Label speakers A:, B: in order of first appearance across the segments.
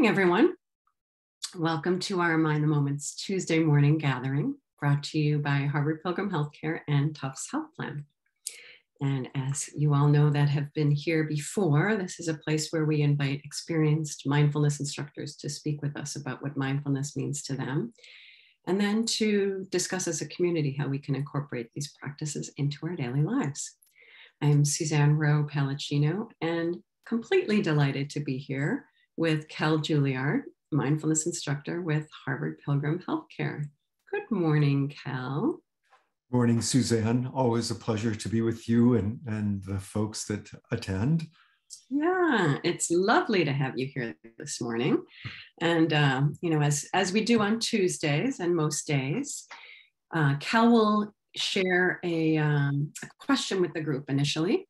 A: morning, everyone. Welcome to our Mind the Moment's Tuesday morning gathering, brought to you by Harvard Pilgrim Healthcare and Tufts Health Plan. And as you all know that have been here before, this is a place where we invite experienced mindfulness instructors to speak with us about what mindfulness means to them, and then to discuss as a community how we can incorporate these practices into our daily lives. I am Suzanne Rowe Palacino, and completely delighted to be here with Kell Julliard, mindfulness instructor with Harvard Pilgrim Healthcare. Good morning, Kell.
B: Morning, Suzanne. Always a pleasure to be with you and the folks that attend.
A: Yeah, it's lovely to have you here this morning. And, as we do on Tuesdays and most days, Kell will share a question with the group initially,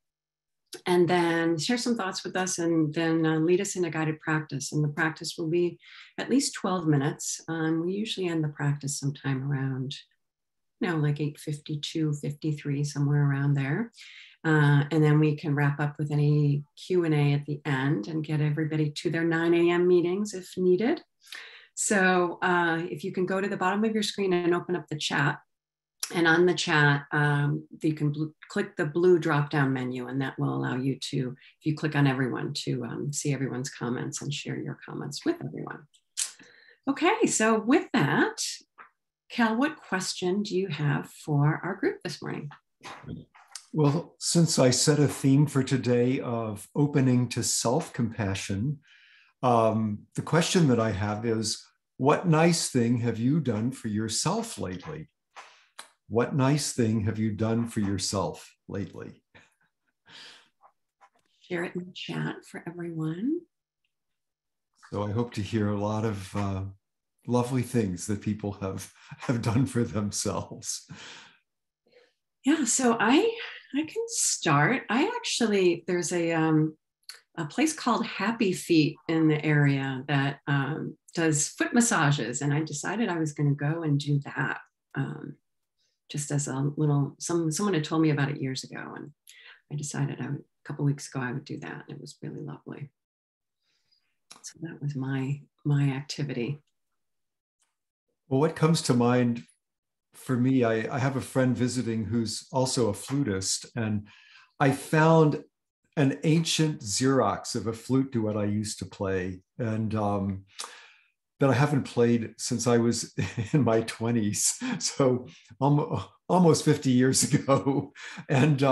A: and then share some thoughts with us, and then lead us in a guided practice. And the practice will be at least 12 minutes. We usually end the practice sometime around, like 8:52, 53, somewhere around there. And then we can wrap up with any Q&A at the end and get everybody to their 9 a.m. meetings if needed. So if you can go to the bottom of your screen and open up the chat, and on the chat, you can click the blue drop-down menu, and that will allow you to, if you click on everyone, to see everyone's comments and share your comments with everyone. Okay, so with that, Kell, what question do you have for our group this morning?
B: Well, since I set a theme for today of opening to self-compassion, the question that I have is, what nice thing have you done for yourself lately? What nice thing have you done for yourself lately?
A: Share it in the chat for everyone.
B: So I hope to hear a lot of lovely things that people have done for themselves.
A: Yeah, so I can start. There's a place called Happy Feet in the area that does foot massages, and I decided I was going to go and do that. Just as a little, someone had told me about it years ago, and I decided a couple of weeks ago I would do that, and it was really lovely. So that was my activity.
B: Well, what comes to mind for me, I have a friend visiting who's also a flutist, and I found an ancient Xerox of a flute duet I used to play, and that I haven't played since I was in my 20s, so almost 50 years ago. And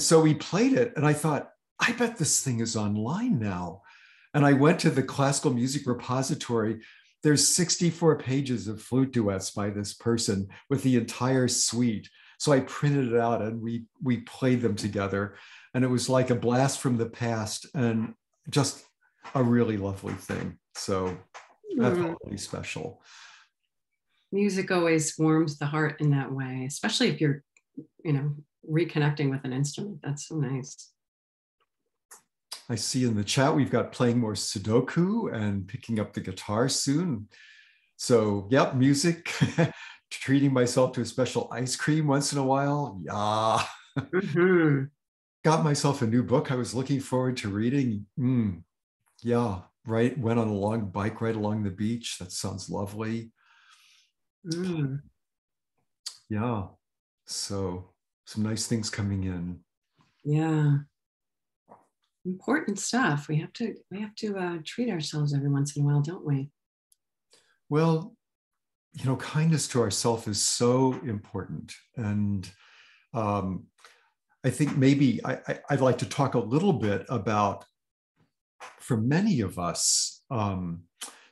B: so we played it, and I thought, I bet this thing is online now. And I went to the classical music repository. There's 64 pages of flute duets by this person with the entire suite. So I printed it out, and we played them together. And it was like a blast from the past, and just a really lovely thing. So that's really special.
A: Music always warms the heart in that way, especially if you're, reconnecting with an instrument. That's so nice.
B: I see in the chat we've got playing more Sudoku and picking up the guitar soon. So, yep, music. Treating myself to a special ice cream once in a while. Yeah.
A: Mm-hmm.
B: Got myself a new book I was looking forward to reading. Yeah, right. Went on a long bike ride along the beach. That sounds lovely. Yeah. So some nice things coming in.
A: Yeah. Important stuff. We have to treat ourselves every once in a while, don't we?
B: Well, kindness to ourselves is so important. And I think maybe I'd like to talk a little bit about, for many of us,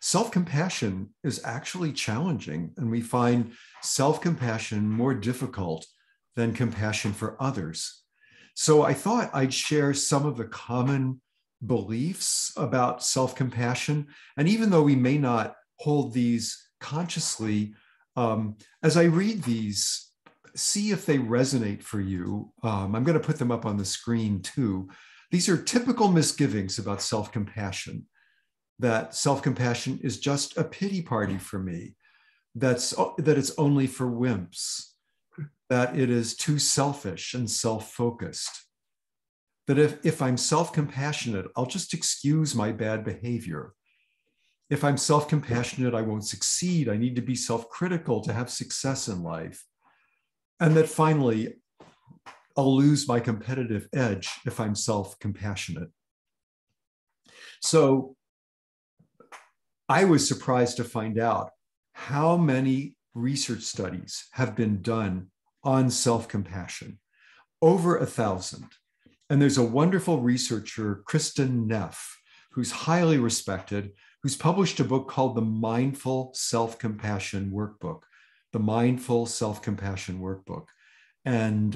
B: self-compassion is actually challenging, and we find self-compassion more difficult than compassion for others. So I thought I'd share some of the common beliefs about self-compassion. And even though we may not hold these consciously, as I read these, see if they resonate for you. I'm going to put them up on the screen too. These are typical misgivings about self-compassion, that self-compassion is just a pity party for me, that it's only for wimps, that it is too selfish and self-focused, that if I'm self-compassionate, I'll just excuse my bad behavior. If I'm self-compassionate, I won't succeed. I need to be self-critical to have success in life. And that finally, I'll lose my competitive edge if I'm self-compassionate. So I was surprised to find out how many research studies have been done on self-compassion, over 1,000. And there's a wonderful researcher, Kristin Neff, who's highly respected, who's published a book called the Mindful Self-Compassion Workbook, the Mindful Self-Compassion Workbook. And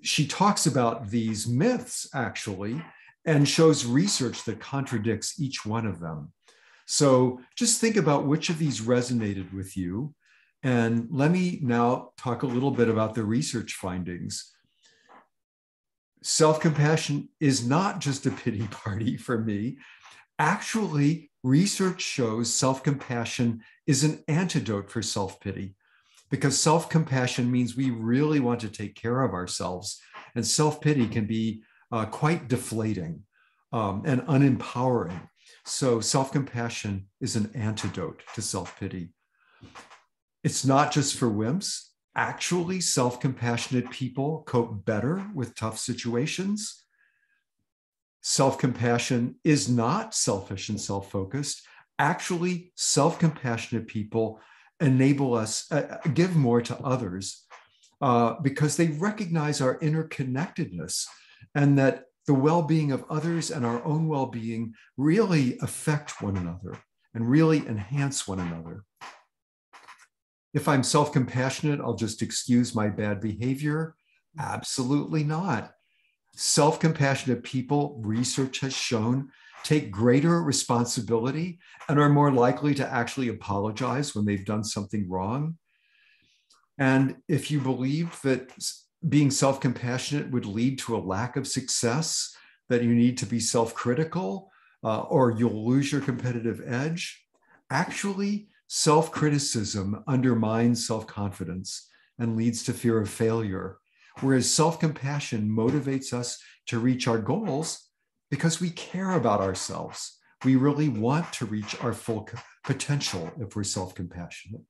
B: she talks about these myths, actually, and shows research that contradicts each one of them. So just think about which of these resonated with you. And let me now talk a little bit about the research findings. Self-compassion is not just a pity party for me. Actually, research shows self-compassion is an antidote for self-pity, because self-compassion means we really want to take care of ourselves, and self-pity can be quite deflating and unempowering. So self-compassion is an antidote to self-pity. It's not just for wimps. Actually, self-compassionate people cope better with tough situations. Self-compassion is not selfish and self-focused. Actually, self-compassionate people enable us, give more to others because they recognize our interconnectedness and that the well-being of others and our own well-being really affect one another and really enhance one another. If I'm self-compassionate, I'll just excuse my bad behavior. Absolutely not. Self-compassionate people, research has shown, take greater responsibility and are more likely to actually apologize when they've done something wrong. And if you believe that being self-compassionate would lead to a lack of success, that you need to be self-critical or you'll lose your competitive edge, actually, self-criticism undermines self-confidence and leads to fear of failure, whereas self-compassion motivates us to reach our goals because we care about ourselves. We really want to reach our full potential if we're self-compassionate.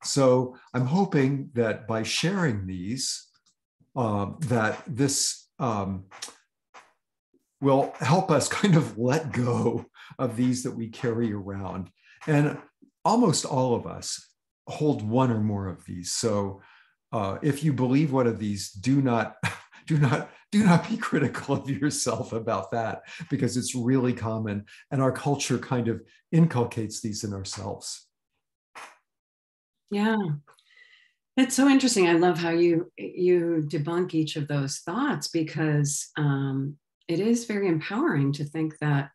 B: So I'm hoping that by sharing these, that this will help us kind of let go of these that we carry around. And almost all of us hold one or more of these. So if you believe one of these, do not be critical of yourself about that, because it's really common and our culture kind of inculcates these in ourselves.
A: Yeah, it's so interesting. I love how you debunk each of those thoughts, because it is very empowering to think that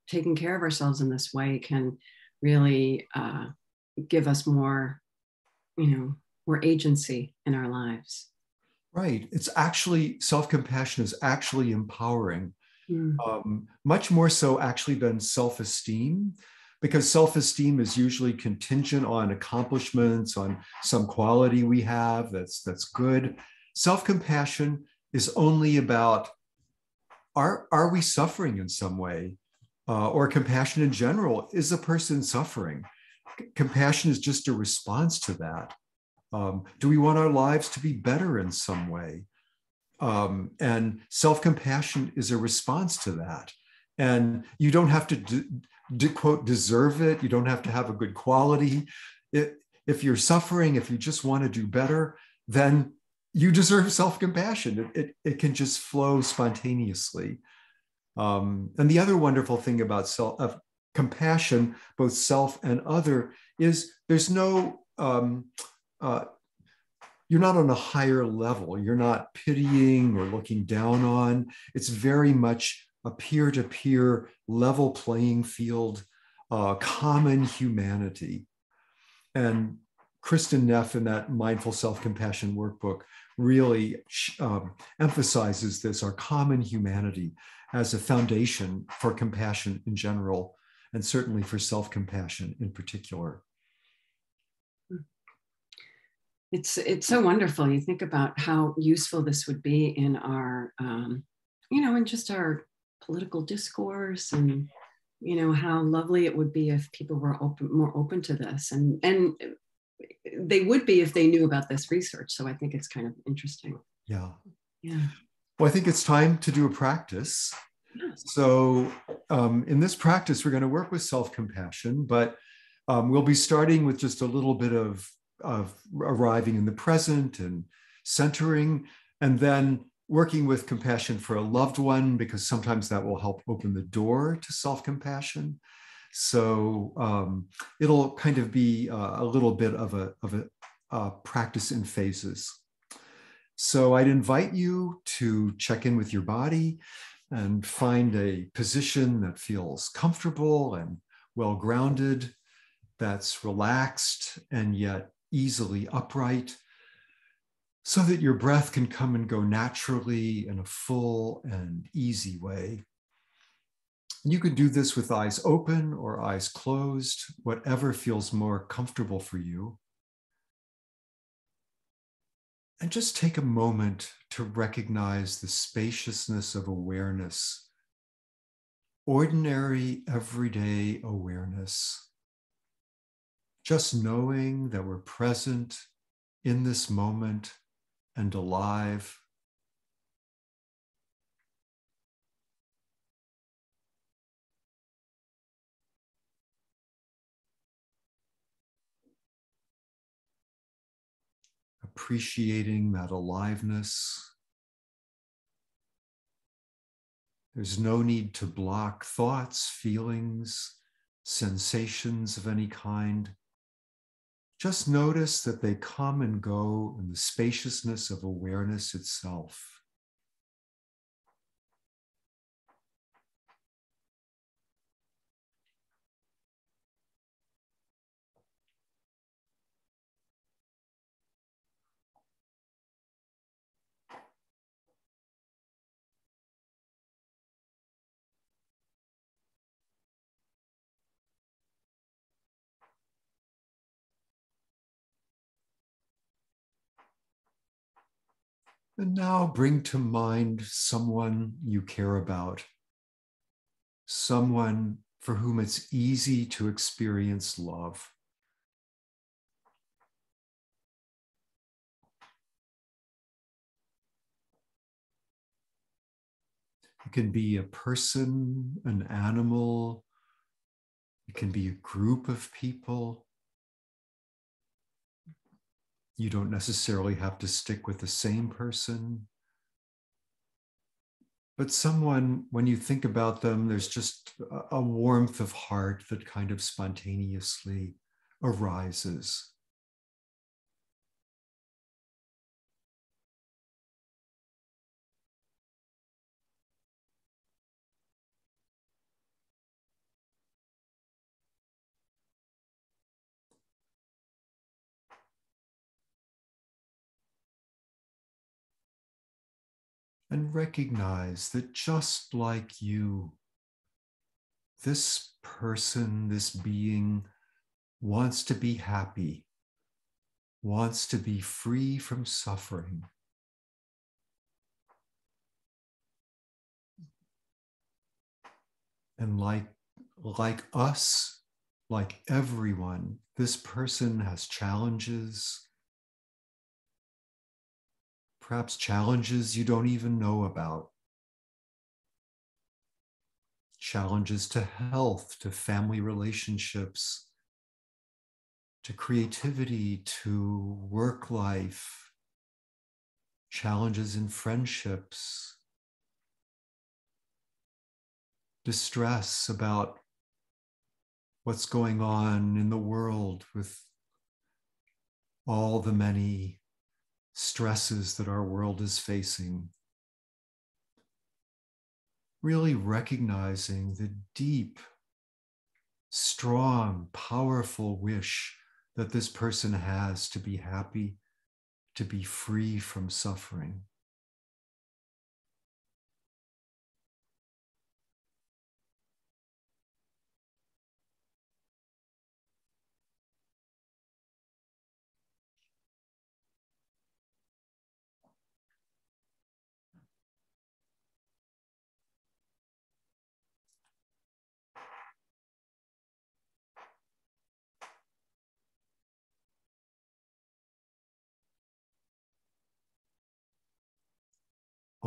A: taking care of ourselves in this way can really give us more, more agency in our lives.
B: Right. It's actually, self-compassion is actually empowering, much more so actually than self-esteem, because self-esteem is usually contingent on accomplishments, on some quality we have that's good. Self-compassion is only about, are we suffering in some way? Or compassion in general, is a person suffering? Compassion is just a response to that. Do we want our lives to be better in some way? And self-compassion is a response to that. And you don't have to quote, deserve it. You don't have to have a good quality. If you're suffering, if you just want to do better, then you deserve self-compassion. It can just flow spontaneously. And the other wonderful thing about compassion, both self and other, is there's no, you're not on a higher level. You're not pitying or looking down on. It's very much a peer-to-peer level playing field, common humanity. And Kristin Neff in that Mindful Self-Compassion Workbook really emphasizes this, our common humanity, as a foundation for compassion in general, and certainly for self-compassion in particular.
A: It's so wonderful. You think about how useful this would be in our, in just our political discourse, and how lovely it would be if people were more open to this, and they would be if they knew about this research. So I think it's kind of interesting.
B: Yeah.
A: Yeah.
B: Well, I think it's time to do a practice. So in this practice, we're going to work with self-compassion, but we'll be starting with just a little bit of arriving in the present and centering, and then working with compassion for a loved one, because sometimes that will help open the door to self-compassion. So it'll kind of be a little bit of a practice in phases. So I'd invite you to check in with your body and find a position that feels comfortable and well-grounded, that's relaxed and yet easily upright, so that your breath can come and go naturally in a full and easy way. You could do this with eyes open or eyes closed, whatever feels more comfortable for you. And just take a moment to recognize the spaciousness of awareness, ordinary, everyday awareness. Just knowing that we're present in this moment and alive. Appreciating that aliveness. There's no need to block thoughts, feelings, sensations of any kind. Just notice that they come and go in the spaciousness of awareness itself. And now bring to mind someone you care about, someone for whom it's easy to experience love. It can be a person, an animal. It can be a group of people. You don't necessarily have to stick with the same person. But someone, when you think about them, there's just a warmth of heart that kind of spontaneously arises. And recognize that just like you, this person, this being wants to be happy, wants to be free from suffering. And like us, like everyone, this person has challenges, perhaps challenges you don't even know about. Challenges to health, to family relationships, to creativity, to work life, challenges in friendships, distress about what's going on in the world with all the many stresses that our world is facing. Really recognizing the deep, strong, powerful wish that this person has to be happy, to be free from suffering.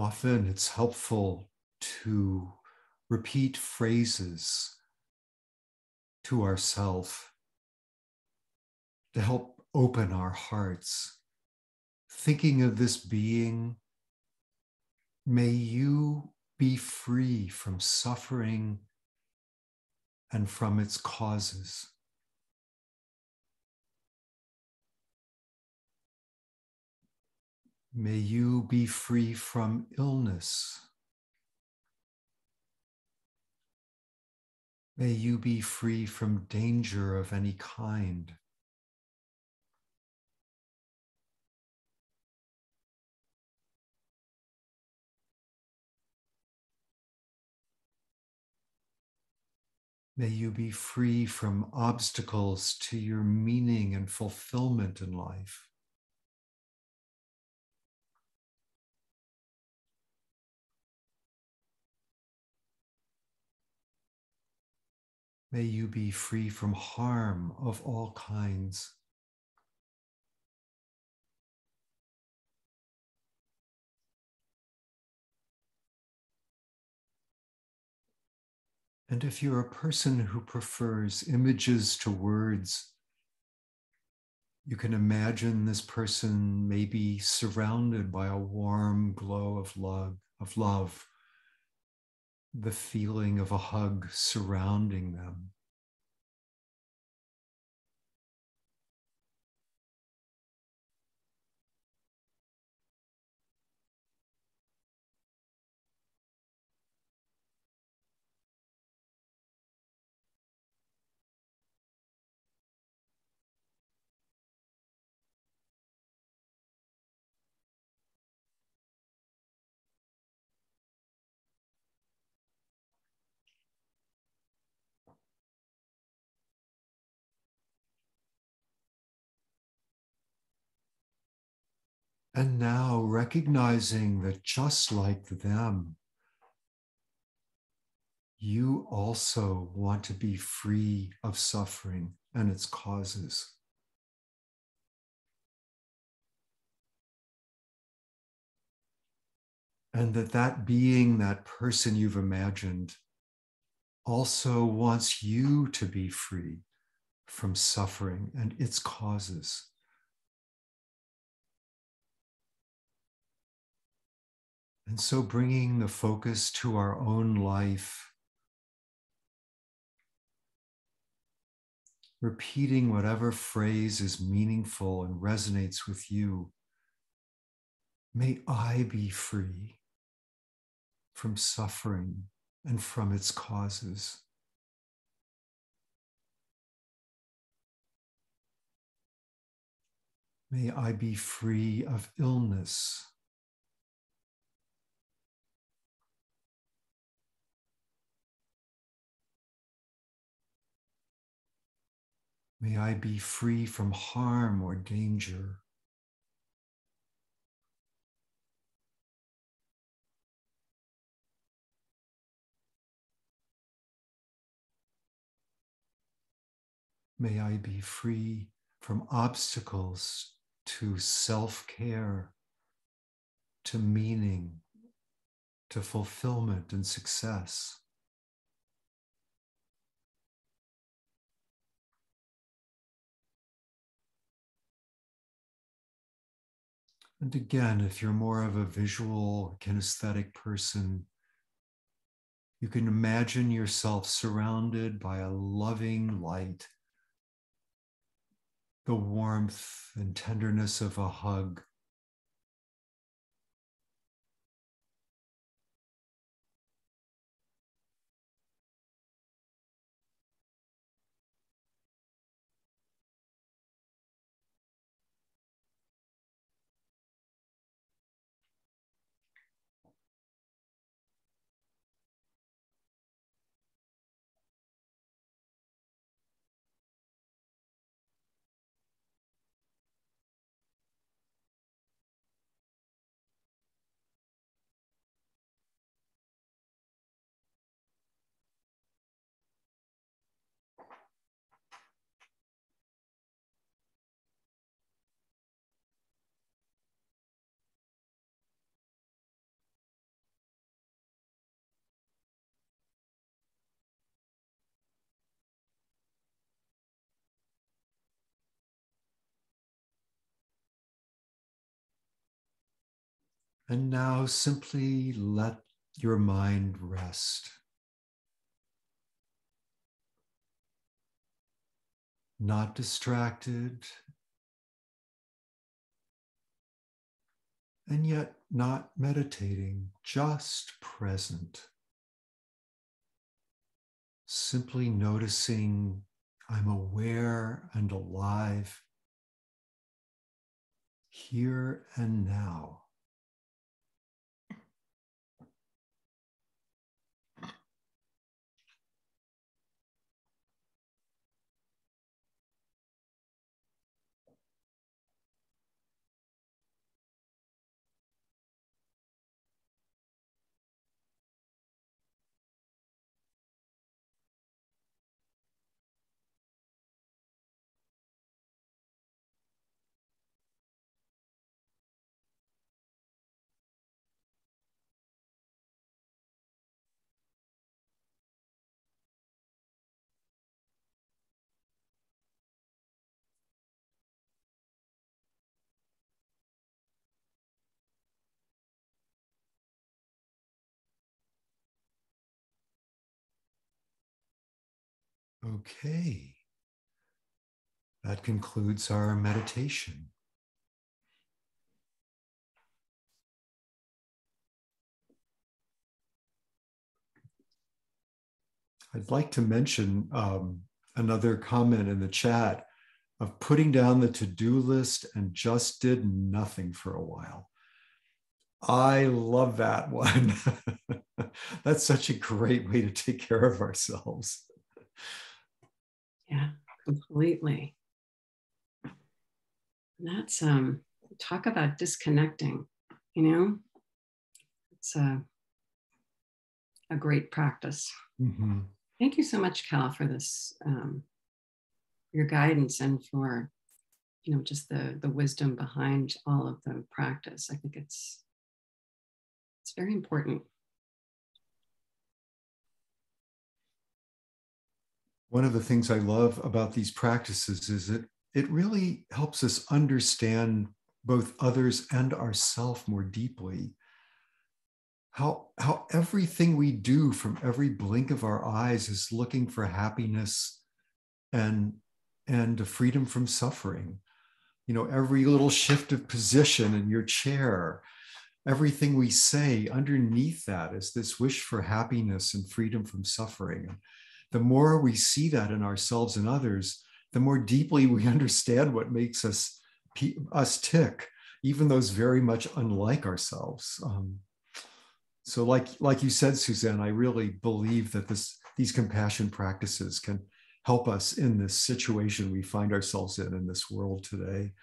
B: Often it's helpful to repeat phrases to ourselves to help open our hearts. Thinking of this being, may you be free from suffering and from its causes. May you be free from illness. May you be free from danger of any kind. May you be free from obstacles to your meaning and fulfillment in life. May you be free from harm of all kinds. And if you're a person who prefers images to words, you can imagine this person maybe surrounded by a warm glow of love, the feeling of a hug surrounding them. And now recognizing that just like them, you also want to be free of suffering and its causes. And that being, that person you've imagined, also wants you to be free from suffering and its causes. And so bringing the focus to our own life, repeating whatever phrase is meaningful and resonates with you. May I be free from suffering and from its causes. May I be free of illness. May I be free from harm or danger. May I be free from obstacles to self-care, to meaning, to fulfillment and success. And again, if you're more of a visual, kinesthetic person, you can imagine yourself surrounded by a loving light, the warmth and tenderness of a hug. And now simply let your mind rest. Not distracted, and yet not meditating, just present. Simply noticing I'm aware and alive here and now. Okay, that concludes our meditation. I'd like to mention another comment in the chat of putting down the to-do list and just did nothing for a while. I love that one. That's such a great way to take care of ourselves.
A: Yeah, completely. That's talk about disconnecting, you know, it's a great practice. Mm-hmm. Thank you so much, Kell, for this, your guidance, and for, you know, just the wisdom behind all of the practice. I think it's very important.
B: One of the things I love about these practices is that it really helps us understand both others and ourselves more deeply. How everything we do from every blink of our eyes is looking for happiness and a freedom from suffering. You know, every little shift of position in your chair, everything we say, underneath that is this wish for happiness and freedom from suffering. The more we see that in ourselves and others, the more deeply we understand what makes us tick, even those very much unlike ourselves. So like you said, Suzanne, I really believe that these compassion practices can help us in this situation we find ourselves in this world today.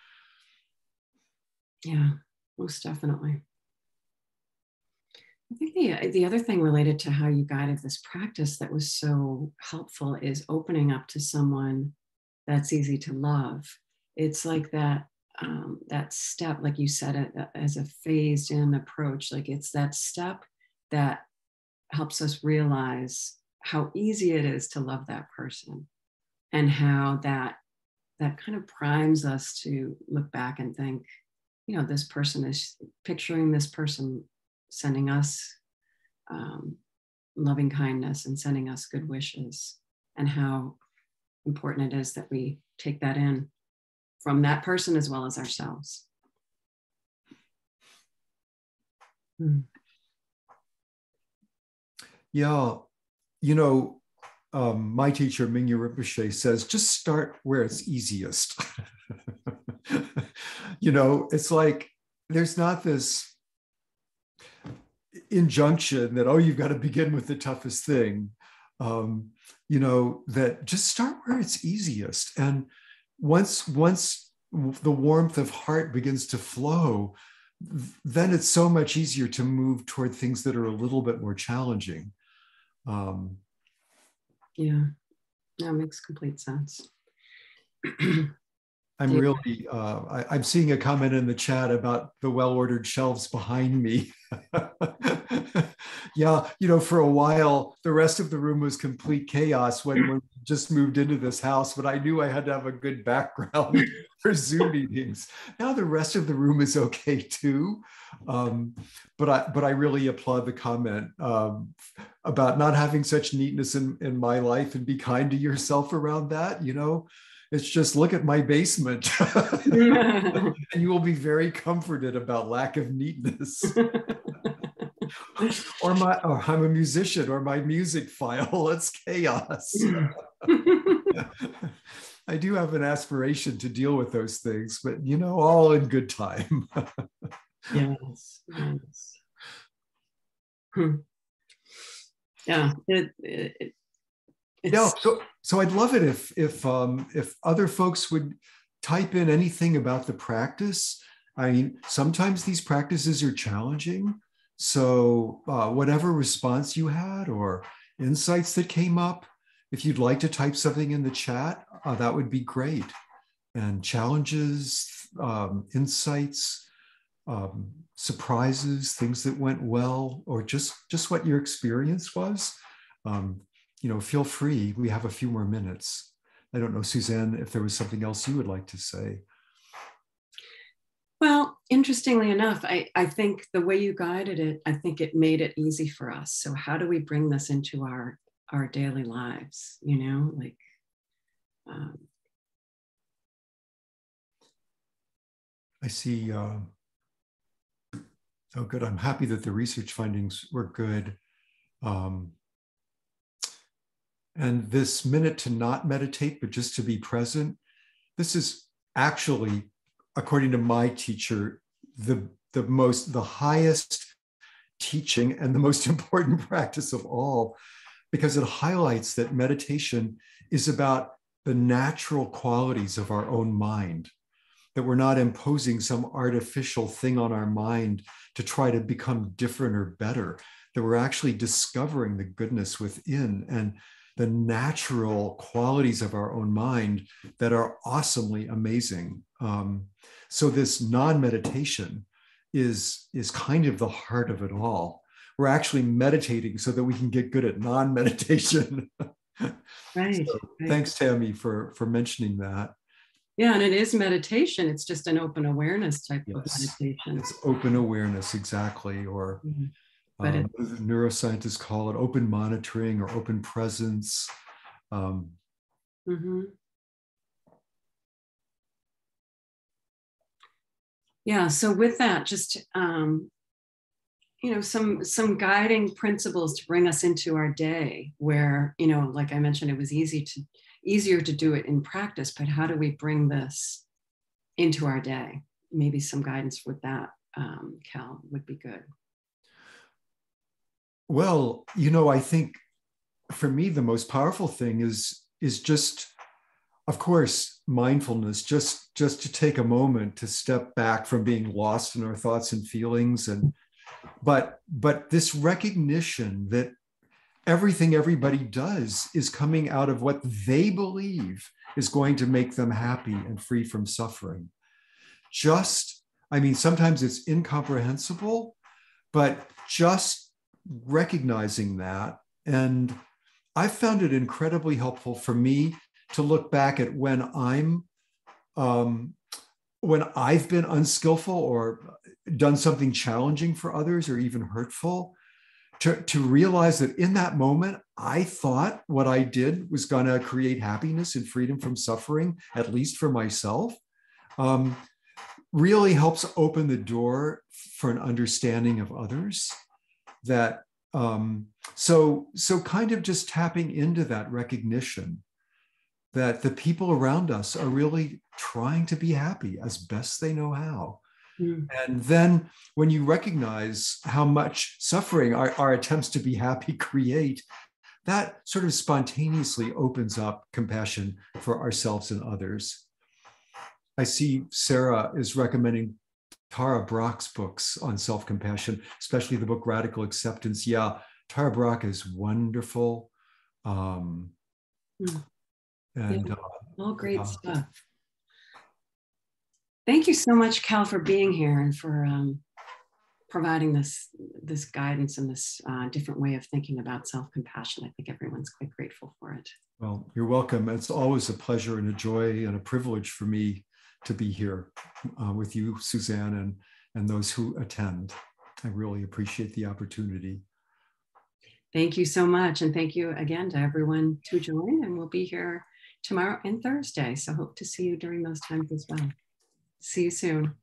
A: Yeah, most definitely. I think the other thing related to how you guided this practice that was so helpful is opening up to someone that's easy to love. It's like that step, like you said, as a phased in approach. Like it's that step that helps us realize how easy it is to love that person, and how that kind of primes us to look back and think, you know, this person is picturing this person sending us loving kindness and sending us good wishes, and how important it is that we take that in from that person as well as ourselves.
B: Yeah, you know, my teacher, Mingyu Rinpoche, says, just start where it's easiest. You know, it's like, there's not this injunction that, oh, you've got to begin with the toughest thing. You know, that just start where it's easiest. And once the warmth of heart begins to flow, then it's so much easier to move toward things that are a little bit more challenging.
A: Yeah, that makes complete sense.
B: I'm really, I'm seeing a comment in the chat about the well-ordered shelves behind me. Yeah, for a while, the rest of the room was complete chaos when we just moved into this house, but I knew I had to have a good background for Zoom meetings. Now the rest of the room is okay too. But I really applaud the comment about not having such neatness in my life, and be kind to yourself around that. It's just, look at my basement. And you will be very comforted about lack of neatness. or I'm a musician, or my music file, it's chaos. I do have an aspiration to deal with those things, but all in good time.
A: Yes. Yeah.
B: Yeah, so I'd love it if other folks would type in anything about the practice. I mean, sometimes these practices are challenging. So whatever response you had or insights that came up, if you'd like to type something in the chat, that would be great. And challenges, insights, surprises, things that went well, or just what your experience was. Feel free. We have a few more minutes. I don't know, Suzanne, if there was something else you would like to say.
A: Well, interestingly enough, I think the way you guided it, I think it made it easy for us. So how do we bring this into our daily lives?
B: I see. Oh, good. I'm happy that the research findings were good. And this minute to not meditate, but just to be present, this is actually, according to my teacher, the highest teaching and the most important practice of all, because it highlights that meditation is about the natural qualities of our own mind, that we're not imposing some artificial thing on our mind to try to become different or better, that we're actually discovering the goodness within and the natural qualities of our own mind that are awesomely amazing. So this non-meditation is kind of the heart of it all. We're actually meditating so that we can get good at non-meditation.
A: Right.
B: So, thanks, Tammy, for mentioning that.
A: Yeah, and it is meditation. It's just an open awareness type of meditation.
B: It's open awareness, exactly. Or neuroscientists call it open monitoring or open presence.
A: Yeah, so with that, just some guiding principles to bring us into our day, where like I mentioned, it was easier to do it in practice, but how do we bring this into our day? Maybe some guidance with that, Cal, would be good.
B: Well, I think for me, the most powerful thing is just, of course, mindfulness, just to take a moment to step back from being lost in our thoughts and feelings. But this recognition that everything everybody does is coming out of what they believe is going to make them happy and free from suffering. Sometimes it's incomprehensible, but just recognizing that. And I found it incredibly helpful for me to look back at when I've been unskillful or done something challenging for others or even hurtful, to realize that in that moment, I thought what I did was going to create happiness and freedom from suffering, at least for myself. Really helps open the door for an understanding of others. That so kind of just tapping into that recognition that the people around us are really trying to be happy as best they know how. And then when you recognize how much suffering our attempts to be happy create, that sort of spontaneously opens up compassion for ourselves and others. I see Sarah is recommending Tara Brach's books on self-compassion, especially the book Radical Acceptance. Yeah, Tara Brach is wonderful.
A: All great stuff. Thank you so much, Kell, for being here and for providing this guidance and this different way of thinking about self-compassion. I think everyone's quite grateful for it.
B: Well, you're welcome. It's always a pleasure and a joy and a privilege for me to be here with you, Suzanne, and those who attend. I really appreciate the opportunity.
A: Thank you so much. And thank you again to everyone to join. And we'll be here tomorrow and Thursday. So hope to see you during those times as well. See you soon.